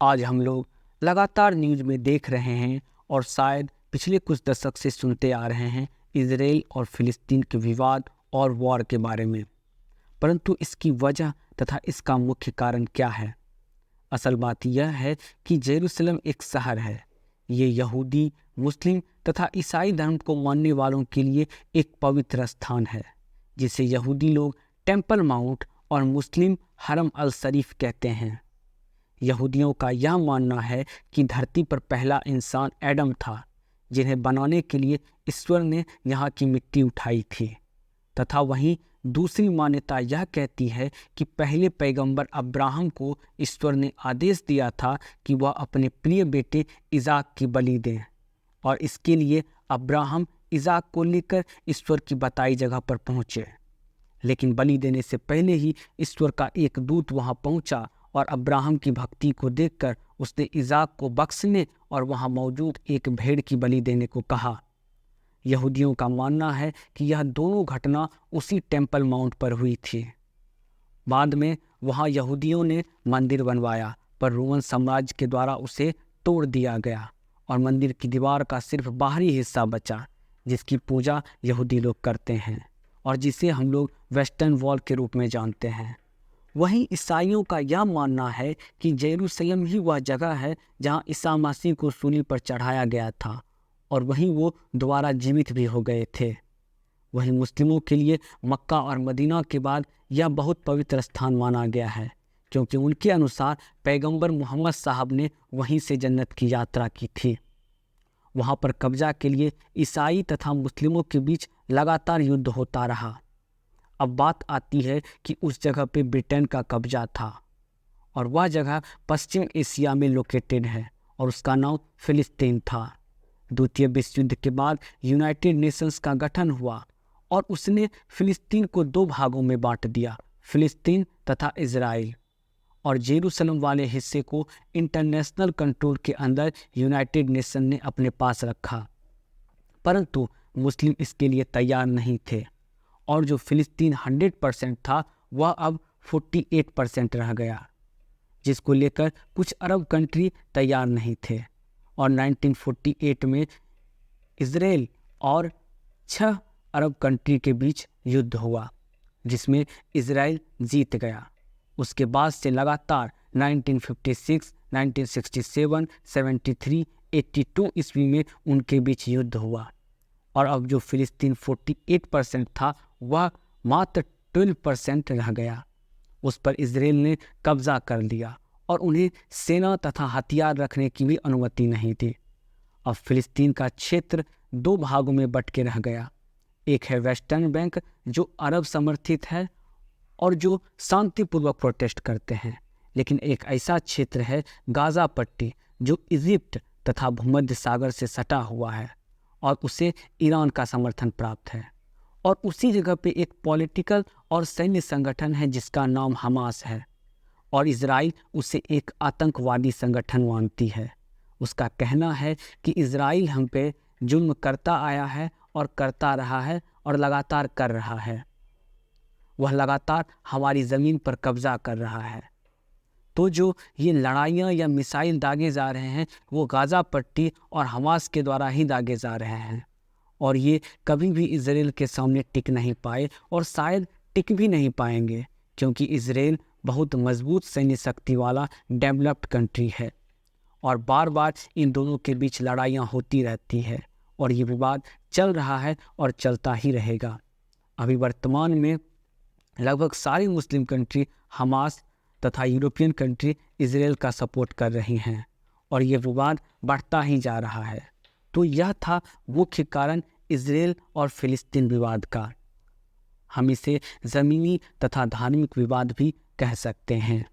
आज हम लोग लगातार न्यूज़ में देख रहे हैं और शायद पिछले कुछ दशक से सुनते आ रहे हैं इजराइल और फिलिस्तीन के विवाद और वॉर के बारे में। परंतु इसकी वजह तथा इसका मुख्य कारण क्या है? असल बात यह है कि जेरूसलम एक शहर है। ये यहूदी, मुस्लिम तथा ईसाई धर्म को मानने वालों के लिए एक पवित्र स्थान है, जिसे यहूदी लोग टेम्पल माउंट और मुस्लिम हरम अल शरीफ कहते हैं। यहूदियों का यह मानना है कि धरती पर पहला इंसान एडम था, जिन्हें बनाने के लिए ईश्वर ने यहाँ की मिट्टी उठाई थी। तथा वहीं दूसरी मान्यता यह कहती है कि पहले पैगंबर अब्राहम को ईश्वर ने आदेश दिया था कि वह अपने प्रिय बेटे इज़ाक की बलि दें, और इसके लिए अब्राहम इज़ाक को लेकर ईश्वर की बताई जगह पर पहुँचे। लेकिन बलि देने से पहले ही ईश्वर का एक दूत वहां पहुंचा और अब्राहम की भक्ति को देखकर उसने इज़ाक को बख्शने और वहां मौजूद एक भेड़ की बलि देने को कहा। यहूदियों का मानना है कि यह दोनों घटना उसी टेम्पल माउंट पर हुई थी। बाद में वहां यहूदियों ने मंदिर बनवाया, पर रोमन साम्राज्य के द्वारा उसे तोड़ दिया गया और मंदिर की दीवार का सिर्फ बाहरी हिस्सा बचा, जिसकी पूजा यहूदी लोग करते हैं और जिसे हम लोग वेस्टर्न वॉल के रूप में जानते हैं। वहीं ईसाइयों का यह मानना है कि जेरूसलम ही वह जगह है जहां ईसा मसीह को सूली पर चढ़ाया गया था और वहीं वो दोबारा जीवित भी हो गए थे। वहीं मुस्लिमों के लिए मक्का और मदीना के बाद यह बहुत पवित्र स्थान माना गया है, क्योंकि उनके अनुसार पैगंबर मोहम्मद साहब ने वहीं से जन्नत की यात्रा की थी। वहाँ पर कब्जा के लिए ईसाई तथा मुस्लिमों के बीच लगातार युद्ध होता रहा। अब बात आती है कि उस जगह पे ब्रिटेन का कब्जा था और वह जगह पश्चिम एशिया में लोकेटेड है और उसका नाम फिलिस्तीन था। द्वितीय विश्व युद्ध के बाद यूनाइटेड नेशंस का गठन हुआ और उसने फिलिस्तीन को दो भागों में बांट दिया, फिलिस्तीन तथा इजराइल, और जेरूसलम वाले हिस्से को इंटरनेशनल कंट्रोल के अंदर यूनाइटेड नेशन ने अपने पास रखा। परंतु मुस्लिम इसके लिए तैयार नहीं थे और जो फिलिस्तीन 100% था वह अब 48% रह गया, जिसको लेकर कुछ अरब कंट्री तैयार नहीं थे। और 1948 में इजराइल और 6 अरब कंट्री के बीच युद्ध हुआ, जिसमें इजराइल जीत गया। उसके बाद से लगातार 1956, 1967, 73, 82 ईस्वी में उनके बीच युद्ध हुआ और अब जो फिलिस्तीन 48% था वह मात्र 12% रह गया। उस पर इजराइल ने कब्जा कर लिया और उन्हें सेना तथा हथियार रखने की भी अनुमति नहीं दी। अब फिलिस्तीन का क्षेत्र दो भागों में बट के रह गया। एक है वेस्टर्न बैंक, जो अरब समर्थित है और जो शांतिपूर्वक प्रोटेस्ट करते हैं, लेकिन एक ऐसा क्षेत्र है गाजा पट्टी, जो इजिप्ट तथा भूमध्य सागर से सटा हुआ है और उसे ईरान का समर्थन प्राप्त है। और उसी जगह पे एक पॉलिटिकल और सैन्य संगठन है जिसका नाम हमास है और इजराइल उसे एक आतंकवादी संगठन मानती है। उसका कहना है कि इजराइल हम पे जुल्म करता आया है और करता रहा है और लगातार कर रहा है। वह लगातार हमारी ज़मीन पर कब्जा कर रहा है। तो जो ये लड़ाइयाँ या मिसाइल दागे जा रहे हैं वो गाज़ा पट्टी और हमास के द्वारा ही दागे जा रहे हैं और ये कभी भी इजराइल के सामने टिक नहीं पाए और शायद टिक भी नहीं पाएंगे, क्योंकि इजराइल बहुत मजबूत सैन्य शक्ति वाला डेवलप्ड कंट्री है और बार बार इन दोनों के बीच लड़ाइयाँ होती रहती है और ये विवाद चल रहा है और चलता ही रहेगा। अभी वर्तमान में लगभग सारी मुस्लिम कंट्री हमास तथा यूरोपियन कंट्री इजराइल का सपोर्ट कर रही हैं और ये विवाद बढ़ता ही जा रहा है। तो यह था मुख्य कारण इजराइल और फिलिस्तीन विवाद का। हम इसे ज़मीनी तथा धार्मिक विवाद भी कह सकते हैं।